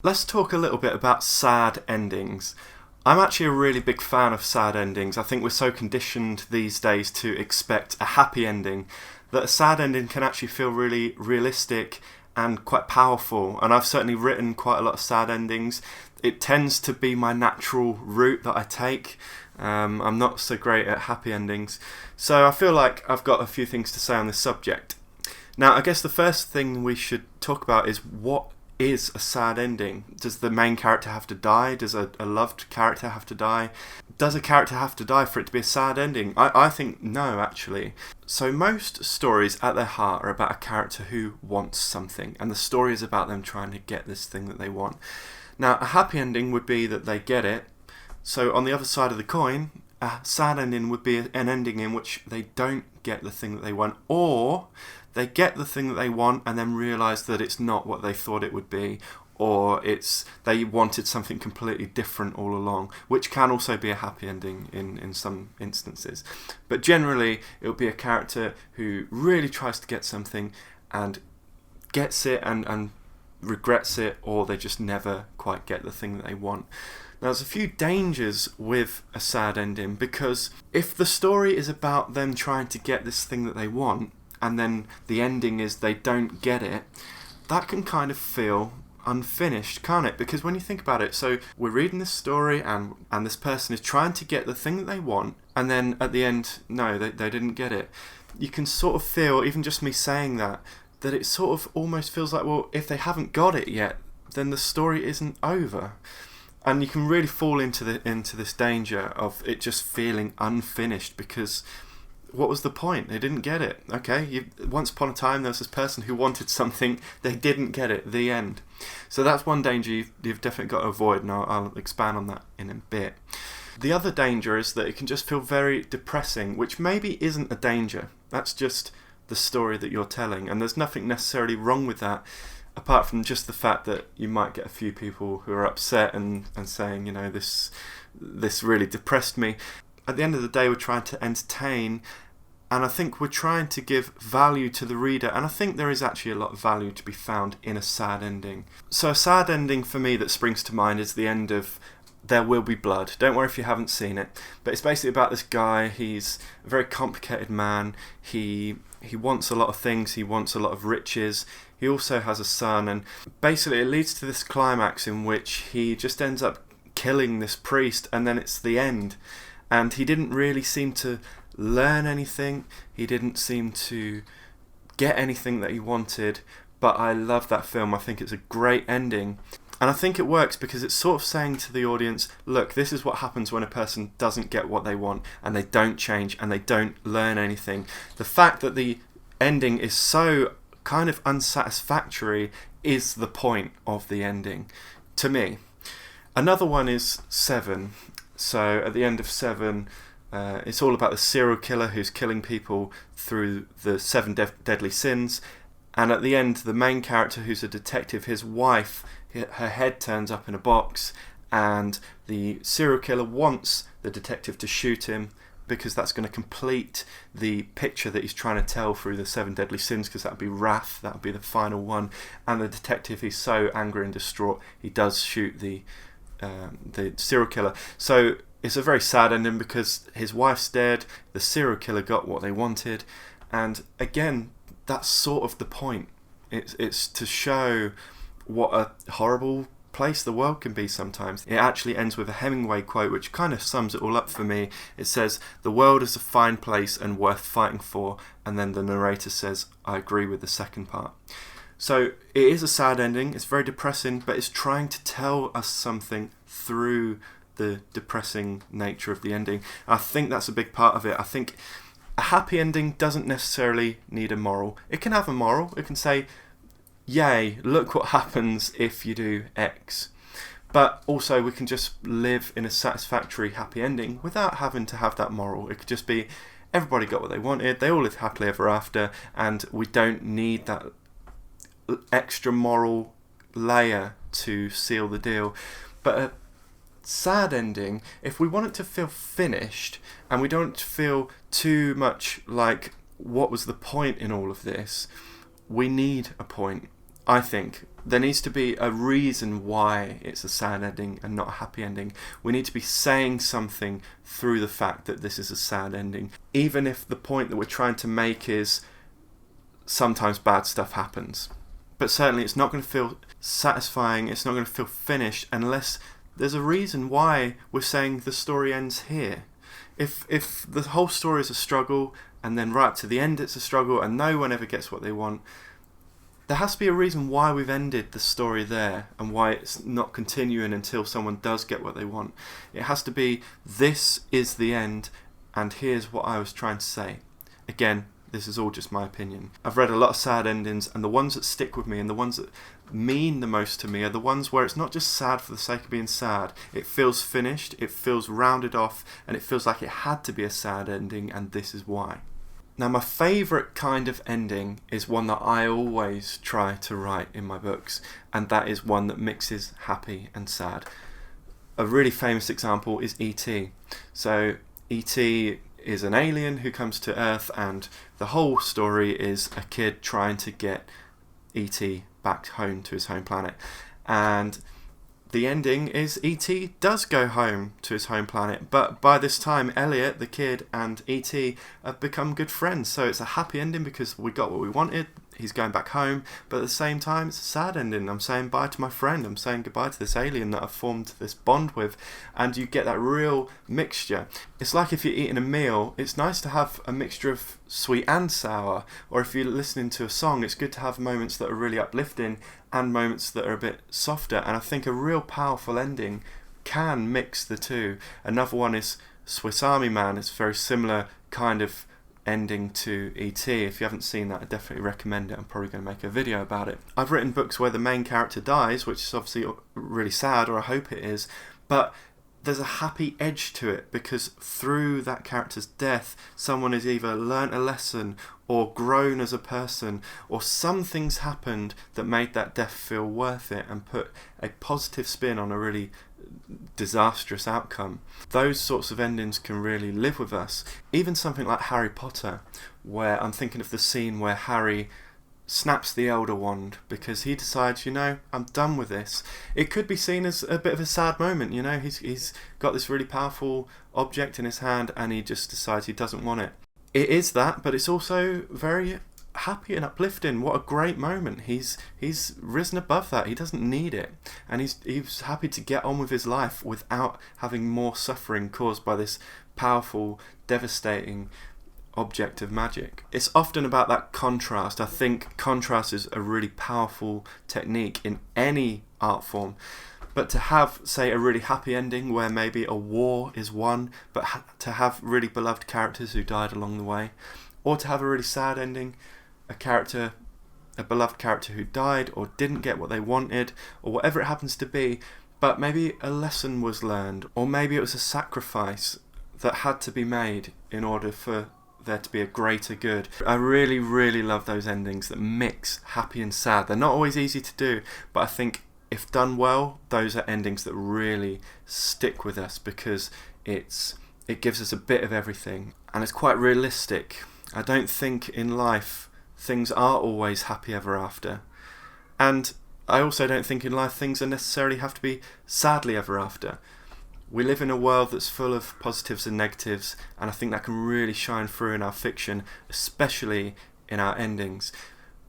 Let's talk a little bit about sad endings. I'm actually a really big fan of sad endings. I think we're so conditioned these days to expect a happy ending that a sad ending can actually feel really realistic and quite powerful. And I've certainly written quite a lot of sad endings. It tends to be my natural route that I take. I'm not so great at happy endings. So I feel like I've got a few things to say on this subject. Now, I guess the first thing we should talk about is what is a sad ending. Does the main character have to die? Does a loved character have to die? Does a character have to die for it to be a sad ending? I think no, actually. So most stories at their heart are about a character who wants something, and the story is about them trying to get this thing that they want. Now, a happy ending would be that they get it. So on the other side of the coin, a sad ending would be an ending in which they don't get the thing that they want, or they get the thing that they want and then realise that it's not what they thought it would be, or they wanted something completely different all along, which can also be a happy ending in some instances. But generally, it will be a character who really tries to get something and gets it and regrets it, or they just never quite get the thing that they want. Now, there's a few dangers with a sad ending, because if the story is about them trying to get this thing that they want, and then the ending is they don't get it, that can kind of feel unfinished, can't it? Because when you think about it, so we're reading this story and this person is trying to get the thing that they want, and then at the end, no, they didn't get it. You can sort of feel, even just me saying that it sort of almost feels like, well, if they haven't got it yet, then the story isn't over. And you can really fall into this danger of it just feeling unfinished, because what was the point? They didn't get it. Okay, once upon a time there was this person who wanted something, they didn't get it, the end. So that's one danger you've definitely got to avoid, and I'll expand on that in a bit. The other danger is that it can just feel very depressing, which maybe isn't a danger. That's just the story that you're telling, and there's nothing necessarily wrong with that, apart from just the fact that you might get a few people who are upset and saying, you know, this really depressed me. At the end of the day, we're trying to entertain, and I think we're trying to give value to the reader, and I think there is actually a lot of value to be found in a sad ending. So a sad ending for me that springs to mind is the end of There Will Be Blood. Don't worry if you haven't seen it, but it's basically about this guy. He's a very complicated man. He wants a lot of things. He wants a lot of riches. He also has a son, and basically it leads to this climax in which he just ends up killing this priest, and then it's the end. And he didn't really seem to learn anything. He didn't seem to get anything that he wanted. But I love that film. I think it's a great ending. And I think it works because it's sort of saying to the audience, look, this is what happens when a person doesn't get what they want, and they don't change, and they don't learn anything. The fact that the ending is so kind of unsatisfactory is the point of the ending, to me. Another one is Seven. So at the end of Seven, it's all about the serial killer who's killing people through the seven deadly sins. And at the end, the main character, who's a detective, his wife, her head turns up in a box, and the serial killer wants the detective to shoot him because that's going to complete the picture that he's trying to tell through the seven deadly sins, because that would be wrath, that would be the final one. And the detective, he's so angry and distraught, he does shoot the serial killer. So it's a very sad ending because his wife's dead, the serial killer got what they wanted, and again, that's sort of the point. It's to show what a horrible place the world can be sometimes. It actually ends with a Hemingway quote which kind of sums it all up for me. It says, "The world is a fine place and worth fighting for," and then the narrator says, "I agree with the second part." So it is a sad ending, it's very depressing, but it's trying to tell us something through the depressing nature of the ending. And I think that's a big part of it. I think a happy ending doesn't necessarily need a moral. It can have a moral. It can say, yay, look what happens if you do X. But also we can just live in a satisfactory happy ending without having to have that moral. It could just be everybody got what they wanted, they all lived happily ever after, and we don't need that extra moral layer to seal the deal. But a sad ending, if we want it to feel finished and we don't want it to feel too much like what was the point in all of this, we need a point. I think there needs to be a reason why it's a sad ending and not a happy ending. We need to be saying something through the fact that this is a sad ending, even if the point that we're trying to make is sometimes bad stuff happens. But certainly it's not going to feel satisfying, it's not going to feel finished unless there's a reason why we're saying the story ends here. If the whole story is a struggle and then right up to the end it's a struggle and no one ever gets what they want, there has to be a reason why we've ended the story there and why it's not continuing until someone does get what they want. It has to be, this is the end and here's what I was trying to say. Again, this is all just my opinion. I've read a lot of sad endings, and the ones that stick with me and the ones that mean the most to me are the ones where it's not just sad for the sake of being sad. It feels finished, it feels rounded off, and it feels like it had to be a sad ending, and this is why. Now, my favourite kind of ending is one that I always try to write in my books, and that is one that mixes happy and sad. A really famous example is E.T. So, E.T. is an alien who comes to Earth, and the whole story is a kid trying to get E.T. back home to his home planet. And the ending is E.T. does go home to his home planet, but by this time Elliot, the kid, and E.T. have become good friends. So it's a happy ending because we got what we wanted. He's going back home, but at the same time it's a sad ending. I'm saying bye to my friend, I'm saying goodbye to this alien that I've formed this bond with, and you get that real mixture. It's like if you're eating a meal, it's nice to have a mixture of sweet and sour, or if you're listening to a song, it's good to have moments that are really uplifting and moments that are a bit softer, and I think a real powerful ending can mix the two. Another one is Swiss Army Man. It's a very similar kind of ending to E.T. If you haven't seen that, I definitely recommend it. I'm probably going to make a video about it. I've written books where the main character dies, which is obviously really sad, or I hope it is, but there's a happy edge to it because through that character's death, someone has either learnt a lesson or grown as a person, or something's happened that made that death feel worth it and put a positive spin on a really disastrous outcome. Those sorts of endings can really live with us. Even something like Harry Potter, where I'm thinking of the scene where Harry snaps the Elder Wand because he decides, I'm done with this. It could be seen as a bit of a sad moment, he's got this really powerful object in his hand and he just decides he doesn't want it. It is that, but it's also very happy and uplifting. What a great moment. He's risen above that. He doesn't need it, and he's happy to get on with his life without having more suffering caused by this powerful, devastating object of magic. It's often about that contrast. I think contrast is a really powerful technique in any art form. But to have, say, a really happy ending where maybe a war is won, but to have really beloved characters who died along the way, or to have a really sad ending, a beloved character who died or didn't get what they wanted, or whatever it happens to be, but maybe a lesson was learned, or maybe it was a sacrifice that had to be made in order for there to be a greater good. I really, really love those endings that mix happy and sad. They're not always easy to do, but I think if done well, those are endings that really stick with us because it gives us a bit of everything, and it's quite realistic. I don't think in life things are always happy ever after, and I also don't think in life things necessarily have to be sadly ever after. We live in a world that's full of positives and negatives, and I think that can really shine through in our fiction, especially in our endings.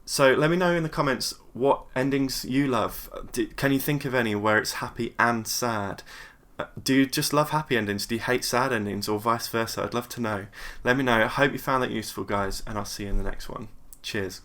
So let me know in the comments what endings you love. Can you think of any where it's happy and sad? Do you just love happy endings? Do you hate sad endings, or vice versa? I'd love to know. Let me know. I hope you found that useful, guys, and I'll see you in the next one. Cheers.